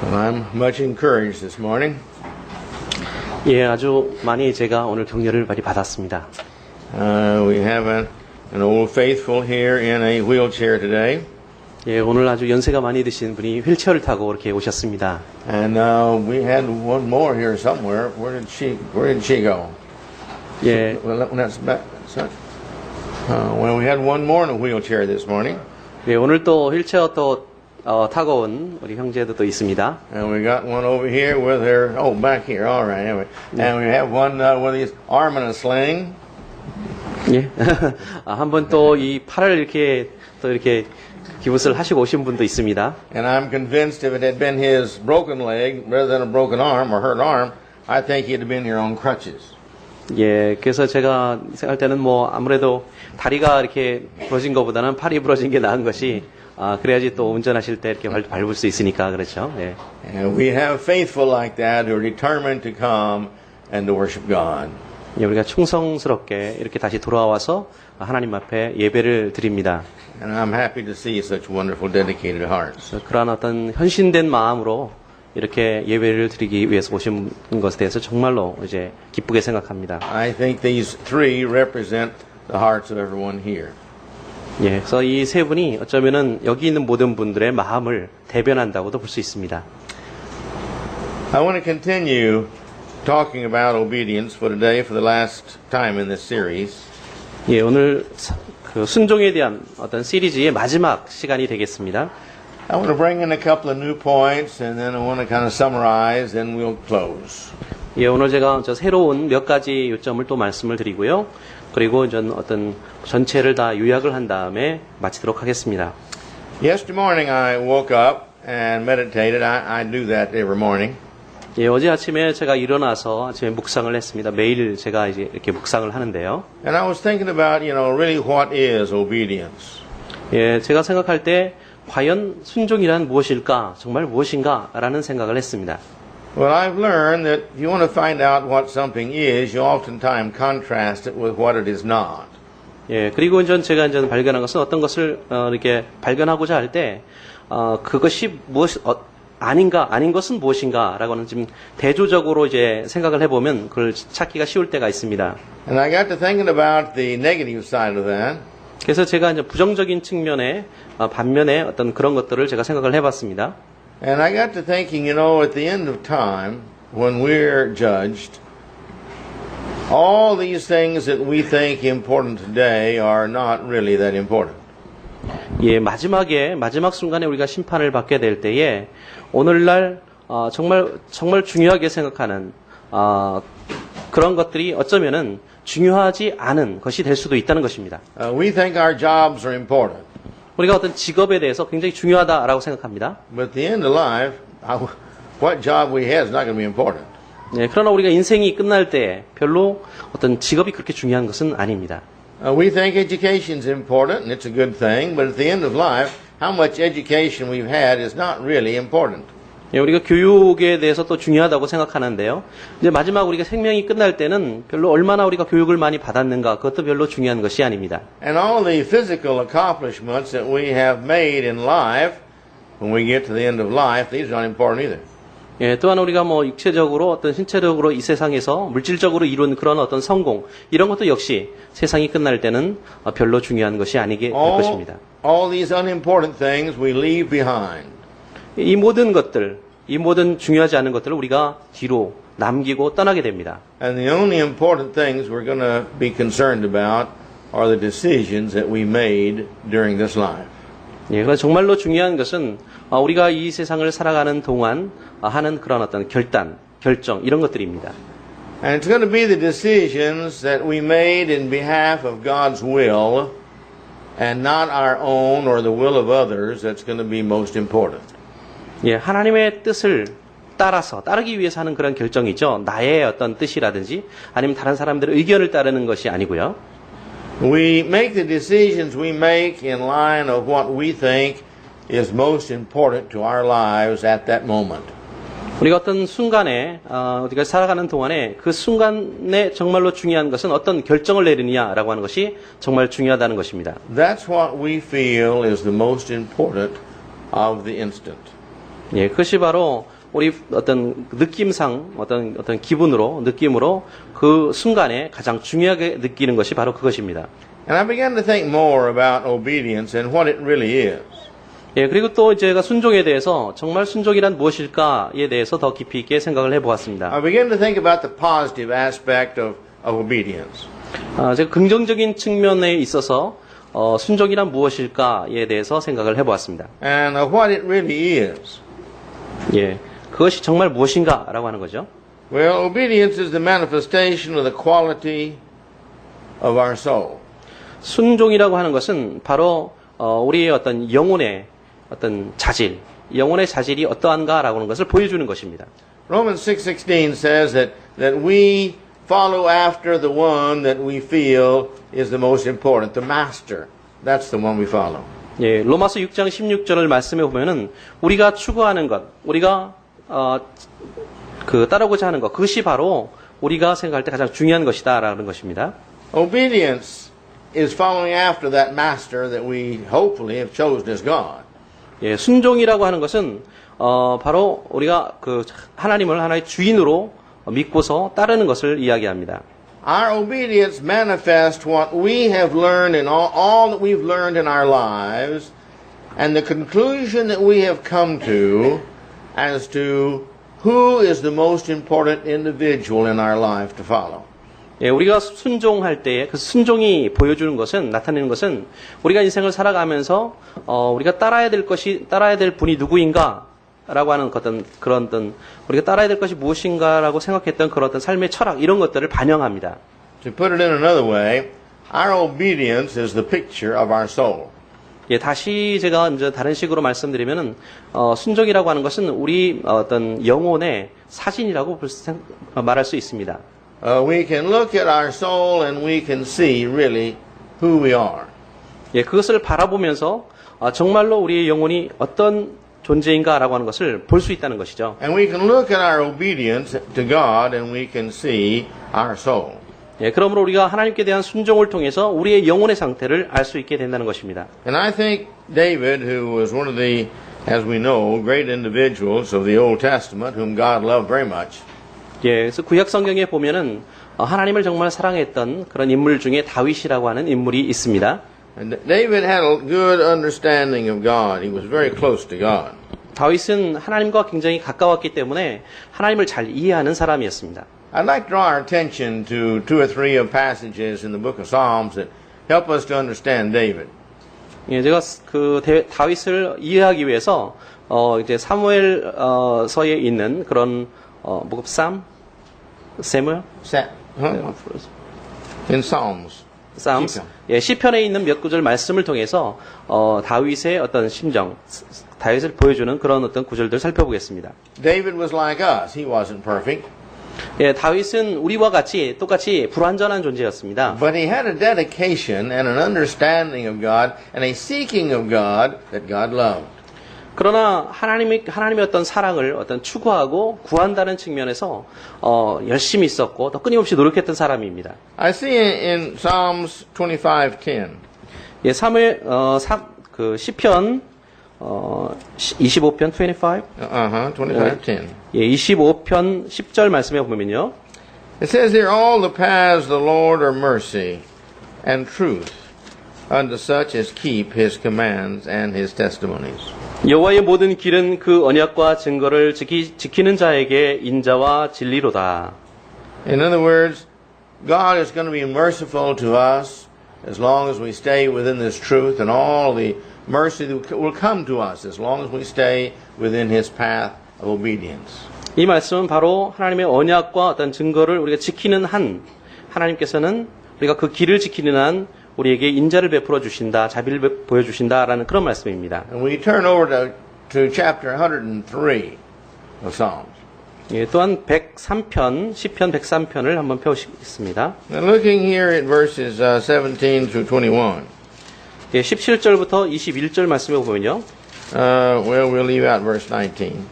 Well, I'm much encouraged this morning. 예, 아주 많이 제가 오늘 격려를 많이 받았습니다. We have an old faithful here in a wheelchair today. 예, 오늘 아주 연세가 많이 드신 분이 휠체어를 타고 이렇게 오셨습니다. And we had one more here somewhere. Where did she go? 예, Well, well, we had one more in a wheelchair this morning. 예, 오늘 또 휠체어 또 타고 온 우리 형제도 또 있습니다. And we got one over here with her, back here, all right. Anyway. And we have one with his arm in a sling. 예, 한 번 또 이 팔을 이렇게 또 이렇게 기부스를 하시고 오신 분도 있습니다. And I'm convinced if it had been his broken leg rather than a broken arm or hurt arm, I think he'd have been here on crutches. 예, 그래서 제가 생각할 때는 뭐 아무래도 다리가 이렇게 부러진 것보다는 팔이 부러진 게 나은 것이 그래야지 또 운전하실 때 이렇게 밟을 수 있으니까 그렇죠. 예. And we have faithful like that who are determined to come and to worship God. 예, 우리가 충성스럽게 이렇게 다시 돌아와서 하나님 앞에 예배를 드립니다. And I'm happy to see such wonderful dedicated hearts. 그러한 어떤 헌신된 마음으로 이렇게 예배를 드리기 위해서 오신 것에 대해서 정말로 이제 기쁘게 생각합니다. I think these three represent the hearts of everyone here. 예, 그래서 이 세 분이 어쩌면은 여기 있는 모든 분들의 마음을 대변한다고도 볼 수 있습니다. I want to continue talking about obedience for today for the last time in this series. 예, 오늘 그 순종에 대한 어떤 시리즈의 마지막 시간이 되겠습니다. I want to bring in a couple of new points and then I want to kind of summarize and we'll close. 예, 오늘 제가 새로운 몇 가지 요점을 또 말씀을 드리고요. 그리고 전 어떤 전체를 다 요약을 한 다음에 마치도록 하겠습니다. Yesterday morning I woke up and meditated. I do that every morning. 예, 어제 아침에 제가 일어나서 아침에 묵상을 했습니다. 매일 제가 이제 이렇게 묵상을 하는데요. And I was thinking about, really what is obedience? 예, 제가 생각할 때 과연 순종이란 무엇일까? 정말 무엇인가라는 생각을 했습니다. Well, I've learned that if you want to find out what something is, you oftentimes contrast it with what it is not. 예, 그리고 제가 이제 발견한 것은 어떤 것을 이렇게 발견하고자 할 때 그것이 아닌 것은 무엇인가라고는 지금 대조적으로 이제 생각을 해보면 그걸 찾기가 쉬울 때가 있습니다. And I got to thinking about the negative side of that. 그래서 제가 이제 부정적인 측면에 반면에 어떤 그런 것들을 제가 생각을 해봤습니다. And I got to thinking, at the end of time, when we're judged, all these things that we think important today are not really that important. 예, 마지막 순간에 우리가 심판을 받게 될 때에 오늘날 정말 중요하게 생각하는 그런 것들이 어쩌면은 중요하지 않은 것이 될 수도 있다는 것입니다. We think our jobs are important. 우리가 어떤 직업에 대해서 굉장히 중요하다라고 생각합니다. But at the end of life, what job we have is not going to be important. 예, 그러나 우리가 인생이 끝날 때 별로 어떤 직업이 그렇게 중요한 것은 아닙니다. We think education is important and it's a good thing, but at the end of life, how much education we've had is not really important. 예, 우리가 교육에 대해서 또 중요하다고 생각하는데요. 이제 마지막 우리가 생명이 끝날 때는 별로 얼마나 우리가 교육을 많이 받았는가 그것도 별로 중요한 것이 아닙니다. And all the physical accomplishments that we have made in life, when we get to the end of life, these are not important either. 예, 또한 우리가 육체적으로 어떤 신체적으로 이 세상에서 물질적으로 이룬 그런 어떤 성공 이런 것도 역시 세상이 끝날 때는 별로 중요한 것이 아니게 될 것입니다. All these unimportant things we leave behind. 이 모든 중요하지 않은 것들을 우리가 뒤로 남기고 떠나게 됩니다. And the only important things we're going to be concerned about are the decisions that we made during this life. 예, 그래서 정말로 중요한 것은 우리가 이 세상을 살아가는 동안 하는 그런 어떤 결정 이런 것들입니다. And it's going to be the decisions that we made in behalf of God's will and not our own or the will of others that's going to be most important. 예, 하나님의 뜻을 따르기 위해서 하는 그런 결정이죠. 나의 어떤 뜻이라든지 아니면 다른 사람들의 의견을 따르는 것이 아니고요. We make the decisions we make in line of what we think is most important to our lives at that moment. 우리가 어떤 순간에 우리가 살아가는 동안에 그 순간에 정말로 중요한 것은 어떤 결정을 내리느냐라고 하는 것이 정말 중요하다는 것입니다. That's what we feel is the most important of the instant. 예, 그것이 바로 우리 어떤 느낌상, 어떤 기분으로, 느낌으로 그 순간에 가장 중요하게 느끼는 것이 바로 그것입니다. And I began to think more about obedience and what it really is. 예, 그리고 또 제가 순종에 대해서 정말 순종이란 무엇일까에 대해서 더 깊이 있게 생각을 해보았습니다. I began to think about the positive aspect of obedience. 제가 긍정적인 측면에 있어서 순종이란 무엇일까에 대해서 생각을 해보았습니다. And what it really is. 예, 그것이 정말 무엇인가라고 하는 거죠. Well, obedience is the manifestation of the quality of our soul. 순종이라고 하는 것은 바로 우리의 어떤 영혼의 어떤 자질, 영혼의 자질이 어떠한가라고 하는 것을 보여주는 것입니다. Romans 6:16 says that we follow after the one that we feel is the most important, the master. That's the one we follow. 예, 로마서 6장 16절을 말씀해 보면은 우리가 추구하는 것, 우리가 따르고자 하는 것, 그것이 바로 우리가 생각할 때 가장 중요한 것이다라는 것입니다. Obedience is following after that master that we hopefully have chosen as God. 예, 순종이라고 하는 것은 바로 우리가 그 하나님을 하나의 주인으로 믿고서 따르는 것을 이야기합니다. Our obedience manifests what we have learned in all that we've learned in our lives and the conclusion that we have come to as to who is the most important individual in our life to follow. 예, 우리가 순종할 때에 그 순종이 보여주는 것은 나타내는 것은 우리가 인생을 살아가면서 우리가 따라야 될 분이 누구인가라고 하는 그런 우리가 따라야 될 것이 무엇인가라고 생각했던 그런 어떤 삶의 철학 이런 것들을 반영합니다. To put it in another way, our obedience is the picture of our soul. 예, 다시 제가 이제 다른 식으로 말씀드리면은 순종이라고 하는 것은 우리 어떤 영혼의 사진이라고 말할 수 있습니다. We can look at our soul and we can see really who we are. 예, 그것을 바라보면서 정말로 우리의 영혼이 어떤 존재인가라고 하는 것을 볼 수 있다는 것이죠. And we can look at our obedience to God and we can see our soul. 예, 그러므로 우리가 하나님께 대한 순종을 통해서 우리의 영혼의 상태를 알 수 있게 된다는 것입니다. And I think David, who was one of the, as we know, great individuals of the Old Testament, whom God loved very much, 예, 그래서 구약 성경에 보면은 하나님을 정말 사랑했던 그런 인물 중에 다윗이라고 하는 인물이 있습니다. and David had a good understanding of God. He was very close to God. 다윗은 하나님과 굉장히 가까웠기 때문에 하나님을 잘 이해하는 사람이었습니다. I'd like to draw our attention to two or three of passages in the book of Psalms that help us to understand David. 예, 제가 다윗을 이해하기 위해서 이제 사무엘서에 있는 그런 book of Samuel? In Psalms. Psalms. 예, 시편에 있는 몇 구절 말씀을 통해서 다윗의 어떤 심정, 다윗을 보여주는 그런 어떤 구절들을 살펴보겠습니다. David was like us. He wasn't perfect. 예, 다윗은 우리와 같이 똑같이 불완전한 존재였습니다. But he had a dedication and an understanding of God and a seeking of God that God loved. 그러나 하나님의 어떤 사랑을 어떤 추구하고 구한다는 측면에서 열심히 있었고 또 끊임없이 노력했던 사람입니다. I see in Psalms 25:10. 예, 시편 25편 25. 25:10. 예, 25편 10절 말씀에 보면요. It says here, all the paths of the Lord are mercy and truth unto such as keep his commands and his testimonies. 여호와의 모든 길은 그 언약과 증거를 지키는 자에게 인자와 진리로다. In other words, God is going to be merciful to us as long as we stay within this truth, and all the mercy that will come to us as long as we stay within his path of obedience. 이 말씀은 바로 하나님의 언약과 어떤 증거를 우리가 지키는 한 하나님께서는 우리가 그 길을 지키는 한 우리에게 인자를 베풀어 주신다, 자비를 보여 주신다라는 그런 말씀입니다. And we turn over to chapter 103 of Psalms. 예, 또한 103편, 시편 103편을 한번 펴보시겠습니다. Now looking here at verses 17 through 21. 예, 17절부터 21절 말씀에 보면요. Well, we'll leave out verse 19.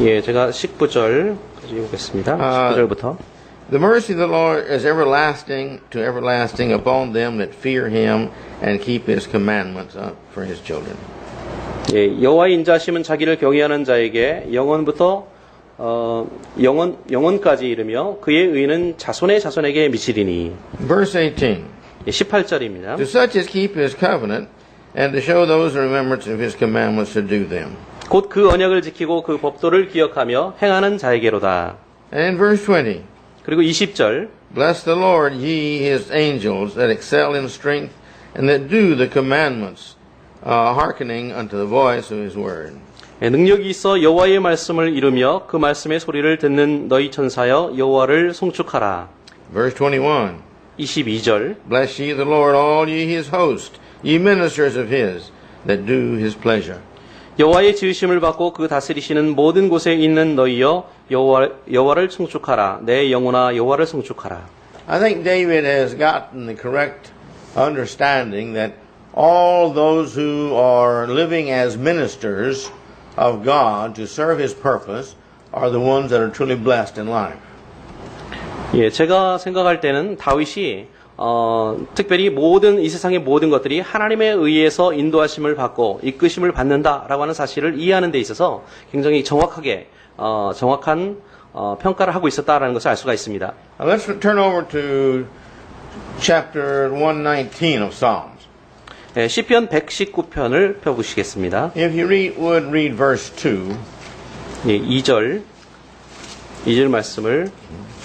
예, 제가 19절까지 보겠습니다. 19절부터. The mercy of the Lord is everlasting to everlasting upon them that fear him and keep his commandments for his children. 예, 여호와의 인자하심은 자기를 경외하는 자에게 영원부터 영원까지 이르며 그의 의는 자손의 자손에게 미치리니. Verse 18. 예, 18절입니다. To such as keep his covenant, and to show those the remembrance of his commandments to do them. 곧 그 언약을 지키고 그 법도를 기억하며 행하는 자에게로다. And in verse 20. 그리고 20절. Bless the Lord, ye his angels that excel in strength, and that do the commandments, hearkening unto the voice of his word. 예, 능력이 있어 여호와의 말씀을 이루며 그 말씀의 소리를 듣는 너희 천사여 여호와를 송축하라. Verse 21. 22절. Bless ye the Lord, all ye his host, ye ministers of his, that do his pleasure. 여호와의 지으심을 받고 그 다스리시는 모든 곳에 있는 너희여 여호와를 송축하라. 내 영혼아 여호와를 송축하라. I think David has gotten the correct understanding that all those who are living as ministers of God to serve his purpose are the ones that are truly blessed in life. 예, 제가 생각할 때는 다윗이 특별히 이 세상의 모든 것들이 하나님에 의해서 인도하심을 받고 이끄심을 받는다라고 하는 사실을 이해하는 데 있어서 굉장히 정확한 평가를 하고 있었다라는 것을 알 수가 있습니다. Now let's turn over to chapter 119 of Psalms. 예, 시편 119편을 펴보시겠습니다. If you would read verse 2. 예, 2절 말씀을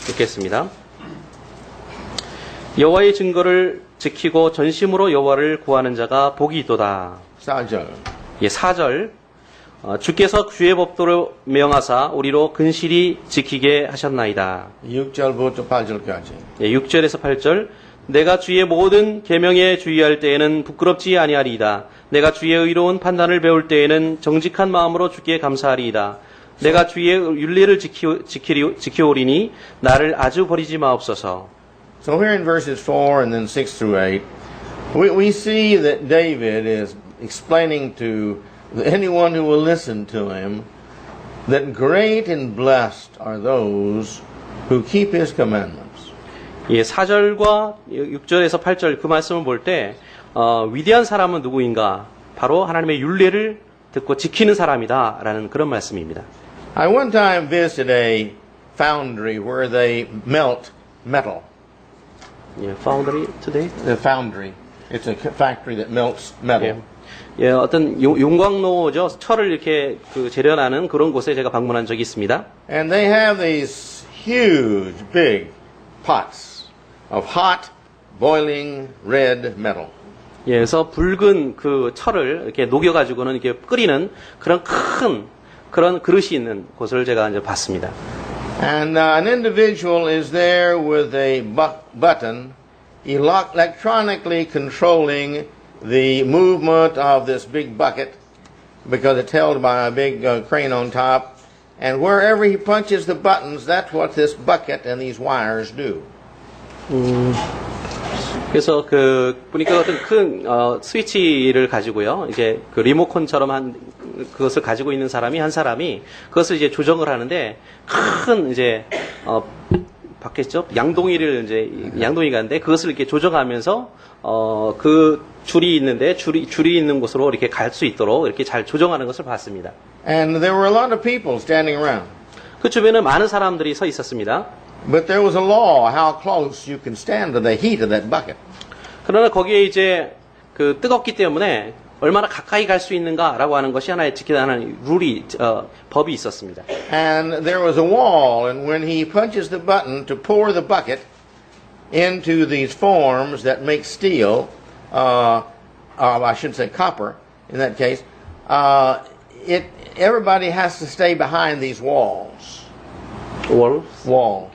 읽겠습니다. 여호와의 증거를 지키고 전심으로 여호와를 구하는 자가 복이 있도다. 4절. 예, 4절. 주께서 주의 법도를 명하사 우리로 근실히 지키게 하셨나이다. 6절부터 8절까지. 예, 6절에서 8절. 내가 주의 모든 계명에 주의할 때에는 부끄럽지 아니하리이다. 내가 주의 의로운 판단을 배울 때에는 정직한 마음으로 주께 감사하리이다. 내가 주의 윤례를 지키오리니 나를 아주 버리지 마옵소서. So here in verses 4 and then 6 through 8, we see that David is explaining to anyone who will listen to him that great and blessed are those who keep his commandments. 예, 4절과 6절에서 8절 그 말씀을 볼 때 위대한 사람은 누구인가? 바로 하나님의 율례를 듣고 지키는 사람이다라는 그런 말씀입니다. I one time visited a foundry where they melt metal. 예, foundry today. The foundry. It's a factory that melts metal. 예, 어떤 용광로죠. 철을 이렇게 재련하는 그런 곳에 제가 방문한 적이 있습니다. And they have these huge, big pots of hot, boiling red metal. 예, 그래서 붉은 그 철을 이렇게 녹여가지고는 이렇게 끓이는 그런 그릇이 있는 곳을 제가 이제 봤습니다. And an individual is there with a button electronically controlling the movement of this big bucket because it's held by a big crane on top. And wherever he punches the buttons, that's what this bucket and these wires do. 그래서 보니까 어떤 큰 스위치를 가지고요. 이제 그 리모컨처럼 한 그것을 가지고 있는 한 사람이 그것을 이제 조정을 하는데 큰 이제 봤겠죠? 양동이가 있는데 그것을 이렇게 조정하면서 그 줄이 있는 곳으로 이렇게 갈 수 있도록 이렇게 잘 조정하는 것을 봤습니다. And there were a lot of people standing around. 그 주변에 많은 사람들이 서 있었습니다. But there was a law how close you can stand to the heat of that bucket. 그러나 거기에 이제 뜨겁기 때문에 얼마나 가까이 갈 수 있는가라고 하는 것이 하나의 지켜야 하는 법이 있었습니다. And there was a wall, and when he punches the button to pour the bucket into these forms that make steel, I should say copper in that case, everybody has to stay behind these walls. wall.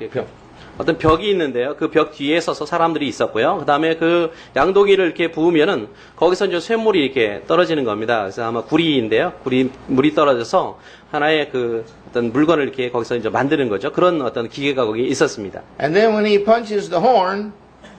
어떤 벽이 있는데요. 그 벽 뒤에 서서 사람들이 있었고요. 그 다음에 그 양동이를 이렇게 부으면은 거기서 이제 쇳물이 이렇게 떨어지는 겁니다. 그래서 아마 구리인데요. 물이 떨어져서 하나의 어떤 물건을 이렇게 거기서 이제 만드는 거죠. 그런 어떤 기계가 거기에 있었습니다. And then when he punches the horn,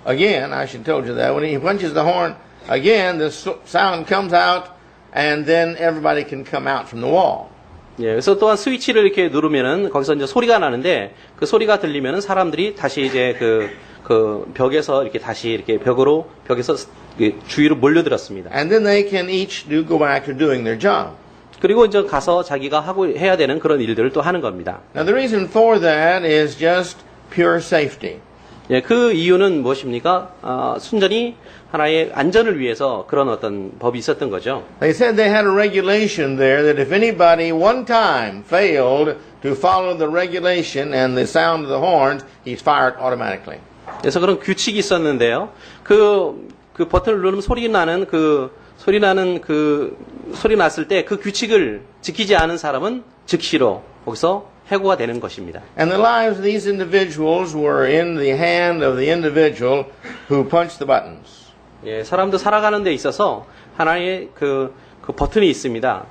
again, I should told you that, when he punches the horn, again, the sound comes out, and then everybody can come out from the wall. 예, 그래서 또한 스위치를 이렇게 누르면은 거기서 이제 소리가 나는데 그 소리가 들리면은 사람들이 다시 이제 그 벽에서 이렇게 다시 이렇게 벽에서 주위로 몰려들었습니다. And then they can each go back to doing their job. 그리고 이제 가서 자기가 해야 되는 그런 일들을 또 하는 겁니다. Now the reason for that is just pure safety. 예, 그 이유는 무엇입니까? 순전히 하나의 안전을 위해서 그런 어떤 법이 있었던 거죠. They said they had a regulation there that if anybody one time failed to follow the regulation and the sound of the horns, he's fired automatically. 그래서 그런 규칙이 있었는데요. 그 버튼을 누르면 소리 났을 때 그 규칙을 지키지 않은 사람은 즉시로 거기서 해고가 되는 것입니다. And the lives of these individuals were in the hand of the individual who punched the buttons. 예, 사람도 살아가는 데 있어서 하나의 그 버튼이 있습니다.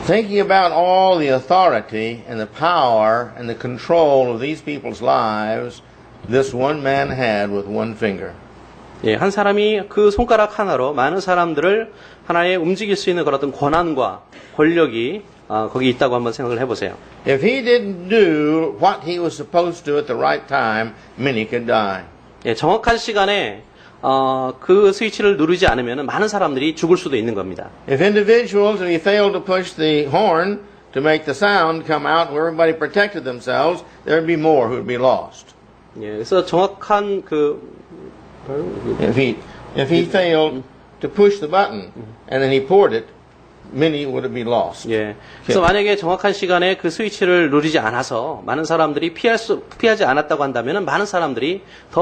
Thinking about all the authority and the power and the control of these people's lives, this one man had with one finger. 예, 한 사람이 그 손가락 하나로 많은 사람들을 하나의 움직일 수 있는 그런 어떤 권한과 권력이 거기 있다고 한번 생각을 해보세요. If he didn't do what he was supposed to do at the right time, many could die. 예, 정확한 시간에 그 스위치를 누르지 않으면 많은 사람들이 죽을 수도 있는 겁니다. If individuals, if he failed to push the horn to make the sound come out where everybody protected themselves, there'd be more who'd be lost. 예, 그래서 정확한 If he failed to push the button and then he poured it, many would be lost. 예. 그래서 만약에 정확한 시간에 그 스위치를 누르지 않아서 많은 사람들이 피하지 않았다고 한다면 더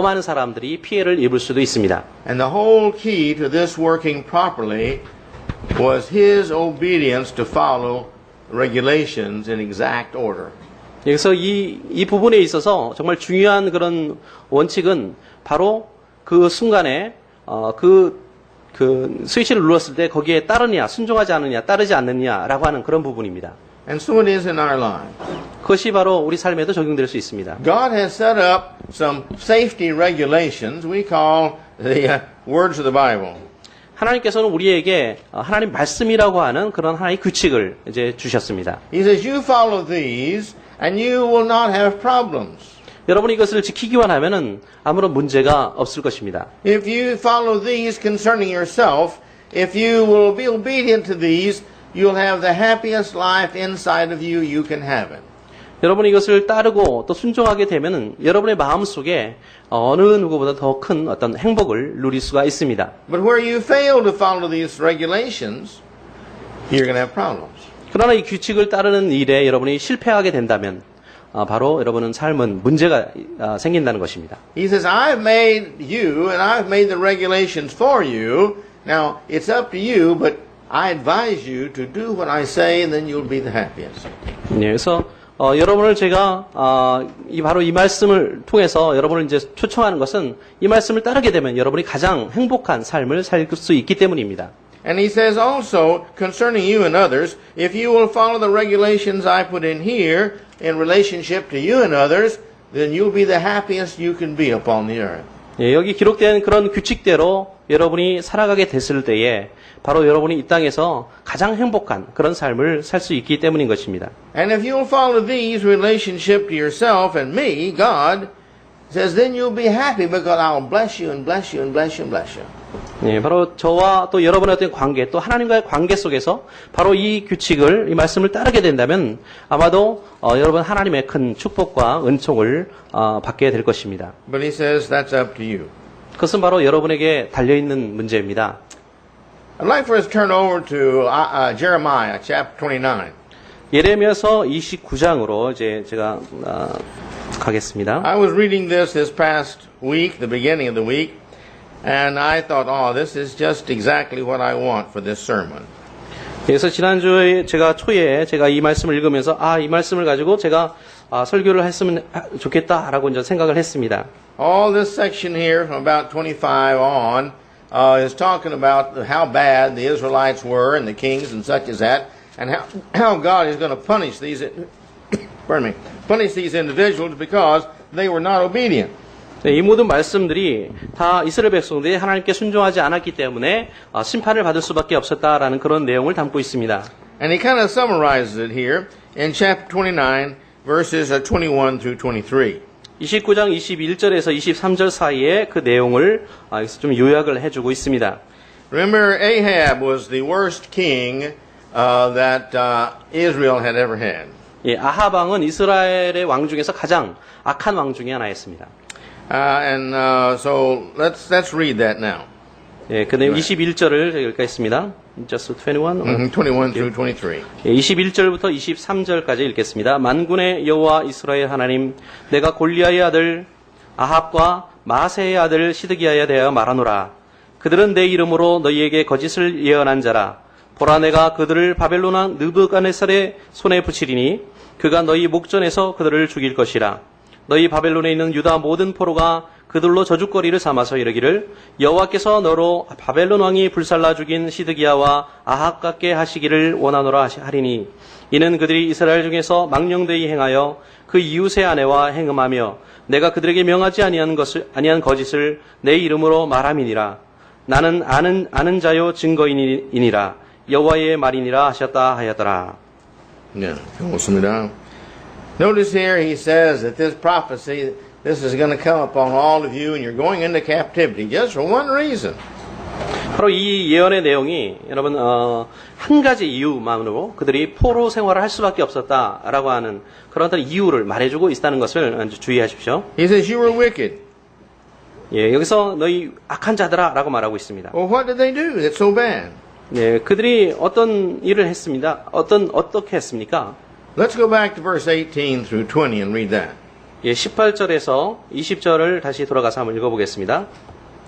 많은 사람들이 피해를 입을 수도 있습니다. And the whole key to this working properly was his obedience to follow regulations in exact order. 그래서 이 부분에 있어서 정말 중요한 그런 원칙은 바로 그 순간에 그 스위치를 눌렀을 때 거기에 따르냐, 순종하지 않느냐, 따르지 않느냐라고 하는 그런 부분입니다. And so it is in our lives. 그것이 바로 우리 삶에도 적용될 수 있습니다. God has set up some safety regulations we call the words of the Bible. 하나님께서는 우리에게 하나님 말씀이라고 하는 그런 하나의 규칙을 이제 주셨습니다. He says, you follow these and you will not have problems. 여러분이 이것을 지키기만 하면은 아무런 문제가 없을 것입니다. If you follow these concerning yourself, if you will be obedient to these, you'll have the happiest life inside of you can have it. 여러분이 이것을 따르고 또 순종하게 되면은 여러분의 마음 속에 어느 누구보다 더 큰 어떤 행복을 누릴 수가 있습니다. But where you fail to follow these regulations, you're going to have problems. 그러나 이 규칙을 따르는 일에 여러분이 실패하게 된다면 바로 여러분은 삶은 문제가 생긴다는 것입니다. He says, I've made you and I've made the regulations for you. Now, it's up to you, but I advise you to do what I say and then you'll be the happiest. 네, 그래서 여러분을 제가 바로 이 말씀을 통해서 여러분을 이제 초청하는 것은 이 말씀을 따르게 되면 여러분이 가장 행복한 삶을 살 수 있기 때문입니다. And he says also, concerning you and others, if you will follow the regulations I put in here in relationship to you and others, then you'll be the happiest you can be upon the earth. 예, 여기 기록된 그런 규칙대로 여러분이 살아가게 됐을 때에 바로 여러분이 이 땅에서 가장 행복한 그런 삶을 살 수 있기 때문인 것입니다. And if you'll follow these relationship to yourself and me, God says, then you'll be happy because I'll bless you and bless you and bless you and bless you. 예, 바로 저와 또 여러분의 어떤 관계, 또 하나님과의 관계 속에서 바로 이 규칙을, 이 말씀을 따르게 된다면 아마도 여러분 하나님의 큰 축복과 은총을 받게 될 것입니다. But he says that's up to you. 그것은 바로 여러분에게 달려있는 문제입니다. I'd like for us to turn over to Jeremiah chapter 29. 예레미야서 29장으로 이제 제가 가겠습니다. I was reading this past week, the beginning of the week, and I thought, this is just exactly what I want for this sermon. 그래서 지난주에 제가 이 말씀을 읽으면서 이 말씀을 가지고 제가 설교를 했으면 좋겠다라고 이제 생각을 했습니다. All this section here from about 25 on is talking about how bad the Israelites were and the kings and such as that, and how God is going to punish these individuals because they were not obedient. 네, 이 모든 말씀들이 다 이스라엘 백성들이 하나님께 순종하지 않았기 때문에 심판을 받을 수밖에 없었다라는 그런 내용을 담고 있습니다. And he kind of summarizes it here in chapter 29, verses 21 through 23. 29장 21절에서 23절 사이에 그 내용을 여기서 좀 요약을 해주고 있습니다. Remember, Ahab was the worst king that Israel had ever had. 예, 아합 왕은 이스라엘의 왕 중에서 가장 악한 왕 중에 하나였습니다. So let's read that now. 예, 그 내용 21절을 읽겠습니다. Just 21. 21 through 23. 예, 21절부터 23절까지 읽겠습니다. 만군의 여호와 이스라엘 하나님, 내가 골리아의 아들 아합과 마세의 아들 시드기야에 대하여 말하노라. 그들은 내 이름으로 너희에게 거짓을 예언한 자라. 보라, 내가 그들을 바벨론 왕 느부갓네살의 손에 붙이리니 그가 너희 목전에서 그들을 죽일 것이라. 너희 바벨론에 있는 유다 모든 포로가 그들로 저주거리를 삼아서 이르기를 여호와께서 너로 바벨론 왕이 불살라 죽인 시드기야와 아합 같게 하시기를 원하노라 하리니 이는 그들이 이스라엘 중에서 망령되이 행하여 그 이웃의 아내와 행음하며 내가 그들에게 명하지 아니한 거짓을 내 이름으로 말함이니라. 나는 아는 자요 증거인이니라. 여호와의 말이니라 하셨다 하였더라. Yeah, 고맙습니다. Notice here he says that this prophecy, this is going to come upon all of you and you're going into captivity just for one reason. 바로 이 예언의 내용이 여러분 한 가지 이유만으로 그들이 포로 생활을 할 수밖에 없었다라고 하는 그런 어떤 이유를 말해주고 있다는 것을 주의하십시오. He says you were wicked. 예, 여기서 너희 악한 자들아라고 말하고 있습니다. Well, what did they do that's so bad? 네, 그들이 어떤 일을 했습니다. 어떻게 했습니까? Let's go back to verse 18 through 20 and read that. 예, 18절에서 20절을 다시 돌아가서 한번 읽어보겠습니다.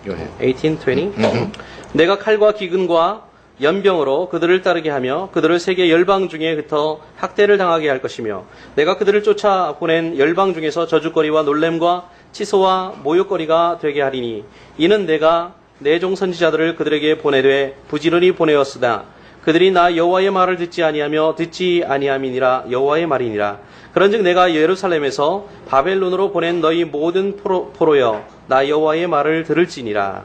Go ahead. 18, 20. 내가 칼과 기근과 연병으로 그들을 따르게 하며 그들을 세계 열방 중에 흩어 학대를 당하게 할 것이며 내가 그들을 쫓아 보낸 열방 중에서 저주거리와 놀램과 치소와 모욕거리가 되게 하리니 이는 내가 내 종 선지자들을 그들에게 보내되 부지런히 보내었으나 그들이 나 여호와의 말을 듣지 아니함이니라 여호와의 말이니라. 그런즉 내가 예루살렘에서 바벨론으로 보낸 너희 모든 포로여 나 여호와의 말을 들을지니라.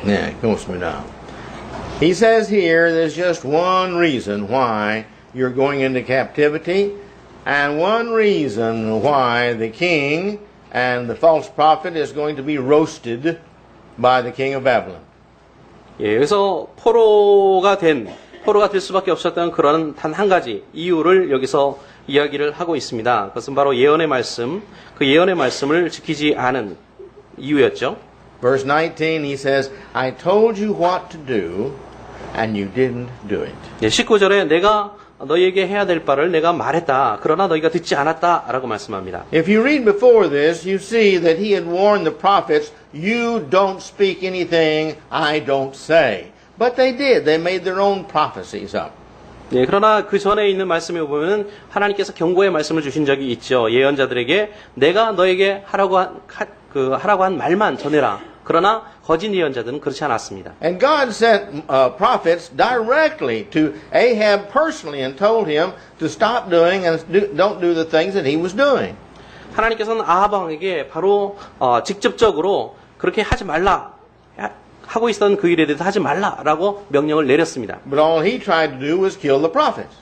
Yeah, 고맙습니다. He says here there's just one reason why you're going into captivity and one reason why the king and the false prophet is going to be roasted by the king of Babylon. 예, 여기서 포로가 될 수밖에 없었던 그런 단 한 가지 이유를 여기서 이야기를 하고 있습니다. 그것은 바로 예언의 말씀, 그 예언의 말씀을 지키지 않은 이유였죠. Verse 19 he says, I told you what to do and you didn't do it. 예, 19절에 내가 너희에게 해야 될 바를 내가 말했다. 그러나 너희가 듣지 않았다라고 말씀합니다. If you read before this, you see that he had warned the prophets, you don't speak anything I don't say. But they did. They made their own prophecies up. 예, 그러나 그 전에 있는 말씀에 보면 하나님께서 경고의 말씀을 주신 적이 있죠. 예언자들에게 내가 너에게 하라고 한 말만 전해라. 그러나 거짓 예언자들은 그렇지 않았습니다. And God sent prophets directly to Ahab personally and told him to stop doing and don't do the things that he was doing. 하나님께서는 아합 왕에게 바로 직접적으로 그렇게 하지 말라. 하고 있었던 그 일에 대해서 하지 말라라고 명령을 내렸습니다. But all he tried to do was kill the prophets.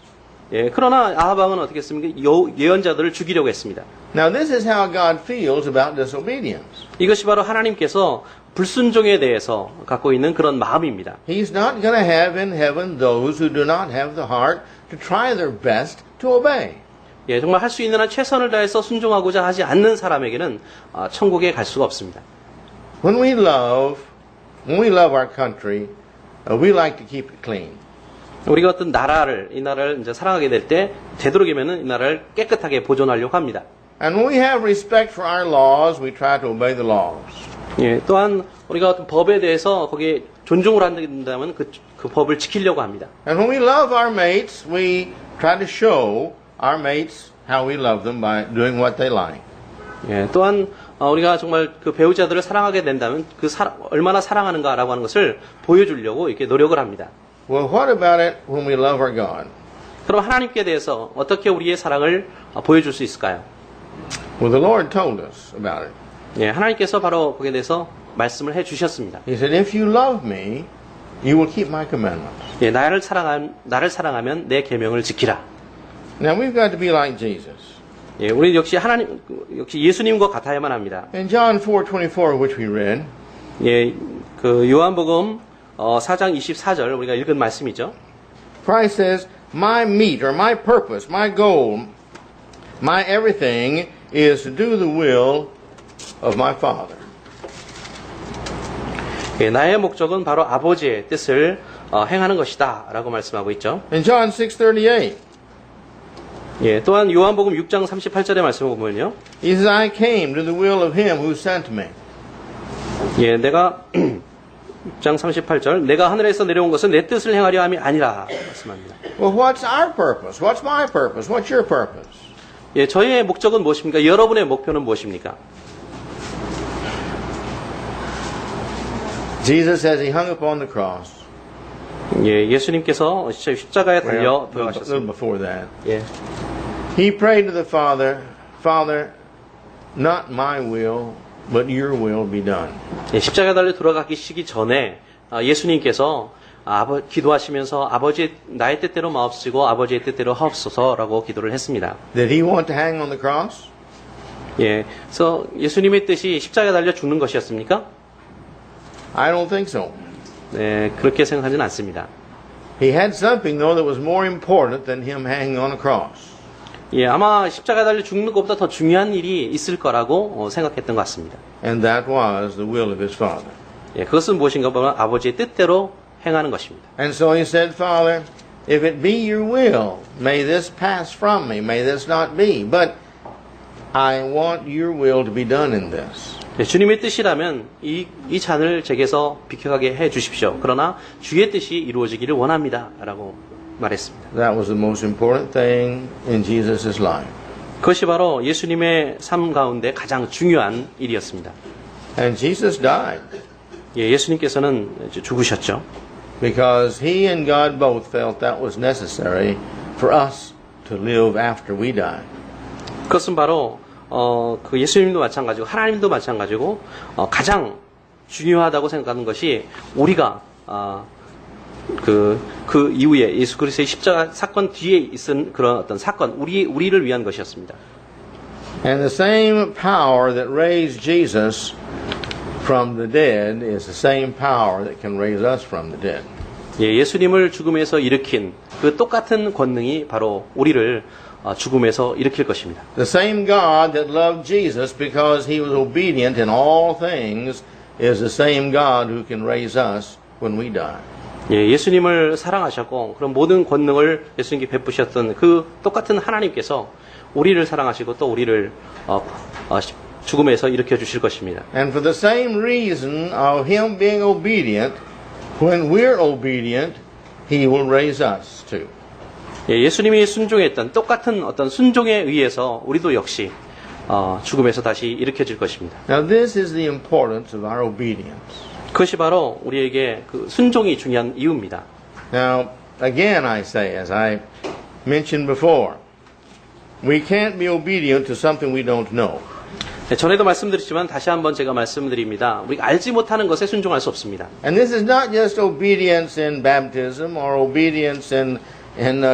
예, 그러나 아합 왕은 어떻게 했습니까? 예언자들을 죽이려고 했습니다. Now this is how God feels about disobedience. 이것이 바로 하나님께서 불순종에 대해서 갖고 있는 그런 마음입니다. He's not going to have in heaven those who do not have the heart to try their best to obey. 예, 정말 할 수 있는 한 최선을 다해서 순종하고자 하지 않는 사람에게는 천국에 갈 수가 없습니다. When we love our country, we like to keep it clean. 우리가 어떤 이 나라를 이제 사랑하게 될 때 되도록이면은 이 나라를 깨끗하게 보존하려고 합니다. And when we have respect for our laws, we try to obey the laws. 예, 또한 우리가 어떤 법에 대해서 거기에 존중을 한다면 그 법을 지키려고 합니다. And when we love our mates, we try to show our mates how we love them by doing what they like. 예, 또한 우리가 정말 그 배우자들을 사랑하게 된다면 얼마나 사랑하는가라고 하는 것을 보여주려고 이렇게 노력을 합니다. Well, what about it when we love our God? 그럼 하나님께 대해서 어떻게 우리의 사랑을 보여줄 수 있을까요? Well, the Lord told us about it. 예, 하나님께서 바로 거기에 대해서 말씀을 해주셨습니다. He said, if you love me, you will keep my commandments. 예, 나를 사랑하면 내 계명을 지키라. Now, we've got to be like Jesus. 예, 우리 역시 하나님, 역시 예수님과 같아야만 합니다. In John 4:24, which we read, 예, 그 요한복음 4장 24절 우리가 읽은 말씀이죠. Christ says, my meat or my purpose, my goal, my everything is to do the will of my Father. 예, 나의 목적은 바로 아버지의 뜻을 행하는 것이다 라고 말씀하고 있죠. In John 6:38, 예, 또한 요한복음 6장 38절의 말씀을 보면요. he says, I came to the will of him who sent me. 예, 내가 6장 38절 내가 하늘에서 내려온 것은 내 뜻을 행하려 함이 아니라 말씀합니다. Well, what's our purpose? What's my purpose? What's your purpose? 예, 저희의 목적은 무엇입니까? 여러분의 목표는 무엇입니까? Jesus, as he hung upon the cross, 예, 예수님께서 십자가에 달려 a little 돌아가셨습니다. before that, 예, he prayed to the Father, Father, not my will, but your will be done. 예, 십자가에 달려 돌아가시기 전에 예수님께서 기도하시면서 아버지 나의 뜻대로 마옵시고 아버지의 뜻대로 하옵소서라고 기도를 했습니다. Did he want to hang on the cross? 예, 그래서 예수님의 뜻이 십자가에 달려 죽는 것이었습니까? I don't think so. 네, 그렇게 생각하지는 않습니다. He had something, though, that was more important than him hanging on a cross. 예, 아마 십자가에 달려 죽는 것보다 더 중요한 일이 있을 거라고 생각했던 것 같습니다. And that was the will of his Father. 예, 그것은 무엇인가 보면 아버지의 뜻대로 행하는 것입니다. And so he said, Father, if it be your will, may this pass from me, may this not be, but I want your will to be done in this. 예, 주님의 뜻이라면 이 잔을 제게서 비켜가게 해 주십시오. 그러나 주의 뜻이 이루어지기를 원합니다. 라고 말했습니다. That was the most important thing in Jesus' life. 그것이 바로 예수님의 삶 가운데 가장 중요한 일이었습니다. And Jesus died 예, 예수님께서는 이제 죽으셨죠. because he and God both felt that was necessary for us to live after we die. 그것은 바로 그 예수님도 마찬가지고 하나님도 마찬가지고 가장 중요하다고 생각하는 것이 우리가 그 이후에 예수 그리스도의 십자가 사건 뒤에 있은 그런 어떤 사건 우리를 위한 것이었습니다. And the same power that raised Jesus from the dead is the same power that can raise us from the dead. 예, 예수님을 죽음에서 일으킨 그 똑같은 권능이 바로 우리를 죽음에서 일으킬 것입니다. The same God that loved Jesus because he was obedient in all things is the same God who can raise us when we die. 예, 예수님을 사랑하셨고 그런 모든 권능을 예수님께 베푸셨던 그 똑같은 하나님께서 우리를 사랑하시고 또 우리를 죽음에서 일으켜 주실 것입니다. And for the same reason of him being obedient, when we're obedient, he will raise us too. 예, 예수님이 순종했던 똑같은 어떤 순종에 의해서 우리도 역시 죽음에서 다시 일으켜질 것입니다. Now this is the importance of our obedience. 그것이 바로 우리에게 그 순종이 중요한 이유입니다. Now, again I say, as I mentioned before, we can't be obedient to something we don't know. 네, 전에도 말씀드렸지만 다시 한번 제가 말씀드립니다. 우리가 알지 못하는 것에 순종할 수 없습니다. And this is not just obedience in baptism or obedience in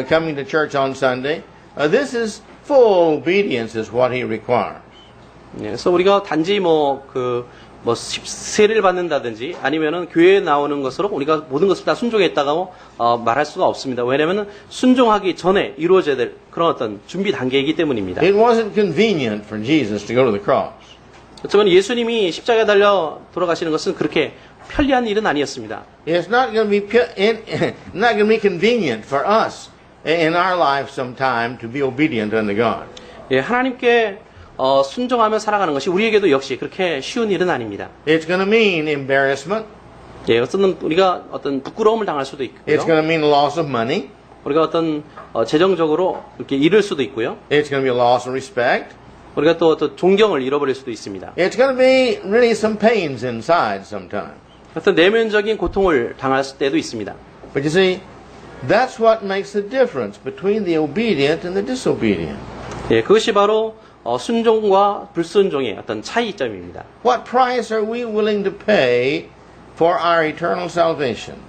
coming to church on Sunday. This is full obedience is what he requires. 네, 그래서 우리가 단지 세례를 받는다든지 아니면은 교회에 나오는 것으로 우리가 모든 것을 다 순종했다고 말할 수가 없습니다. 왜냐하면 순종하기 전에 이루어져야 될 그런 어떤 준비 단계이기 때문입니다. It wasn't convenient for Jesus to go to the cross. 그렇지만 예수님이 십자가에 달려 돌아가시는 것은 그렇게 편리한 일은 아니었습니다. It's not going to be convenient for us in our life sometime to be obedient unto God. 예, 하나님께 순종하며 살아가는 것이 우리에게도 역시 그렇게 쉬운 일은 아닙니다. It's going to mean embarrassment. 예, 우리가 어떤 부끄러움을 당할 수도 있고요. It's going to mean loss of money. 우리가 어떤 재정적으로 이렇게 잃을 수도 있고요. It's going to be a loss of respect. 우리가 또 존경을 잃어버릴 수도 있습니다. It's going to be really some pains inside sometimes. 어떤 내면적인 고통을 당할 때도 있습니다. But you see, that's what makes the difference between the obedient and the disobedient. 예, 그것이 바로 순종과 불순종의 어떤 차이점입니다. What price are we willing to pay for our eternal salvation?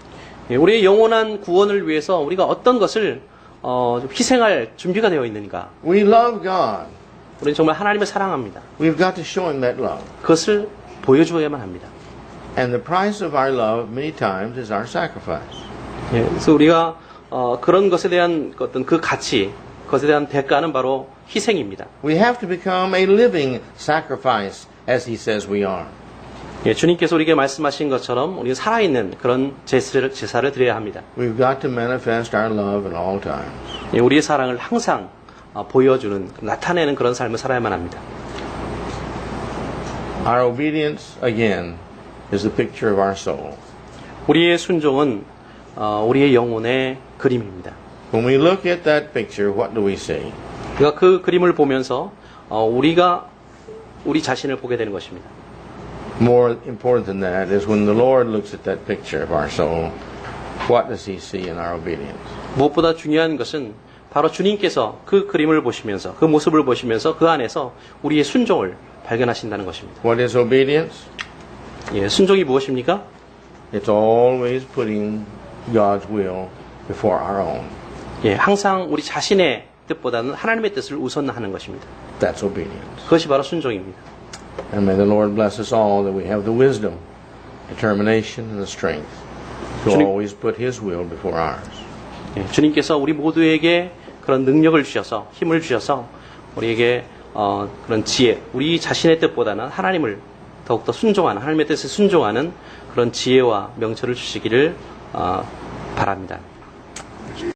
예, 우리의 영원한 구원을 위해서 우리가 어떤 것을 좀 희생할 준비가 되어 있는가? We love God. 우리는 정말 하나님을 사랑합니다. We've got to show him that love. 그것을 보여줘야만 합니다. And the price of our love many times is our sacrifice. 예, 그래서 우리가 그런 것에 대한 어떤 그 가치, 그것에 대한 대가는 바로 희생입니다. We have to become a living sacrifice as he says we are. 예, 주님께서 우리에게 말씀하신 것처럼 우리가 살아있는 그런 제사를 드려야 합니다. We've got to manifest our love at all times. 예, 우리의 사랑을 항상 보여주는, 나타내는 그런 삶을 살아야만 합니다. Our obedience, again, is the picture of our soul. 우리의 순종은 우리의 영혼의 그림입니다. When we look at that picture, what do we see? 그러니까 그 그림을 보면서 우리가 우리 자신을 보게 되는 것입니다. More important than that is when the Lord looks at that picture of our soul, what does he see in our obedience? 무엇보다 중요한 것은 바로 주님께서 그 그림을 보시면서, 그 모습을 보시면서 그 안에서 우리의 순종을 발견하신다는 것입니다. What is obedience? 예, 순종이 무엇입니까? It's always putting God's will before our own. 예, 항상 우리 자신의 뜻보다는 하나님의 뜻을 우선하는 것입니다. That's obedience. 그것이 바로 순종입니다. And may the Lord bless us all that we have the wisdom, determination, and the strength to 주님- always put his will before ours. 예, 주님께서 우리 모두에게 그런 능력을 주셔서, 힘을 주셔서 우리에게 그런 지혜, 우리 자신의 뜻보다는 하나님을 더욱더 순종하는, 하나님의 뜻에 순종하는 그런 지혜와 명철을 주시기를 바랍니다.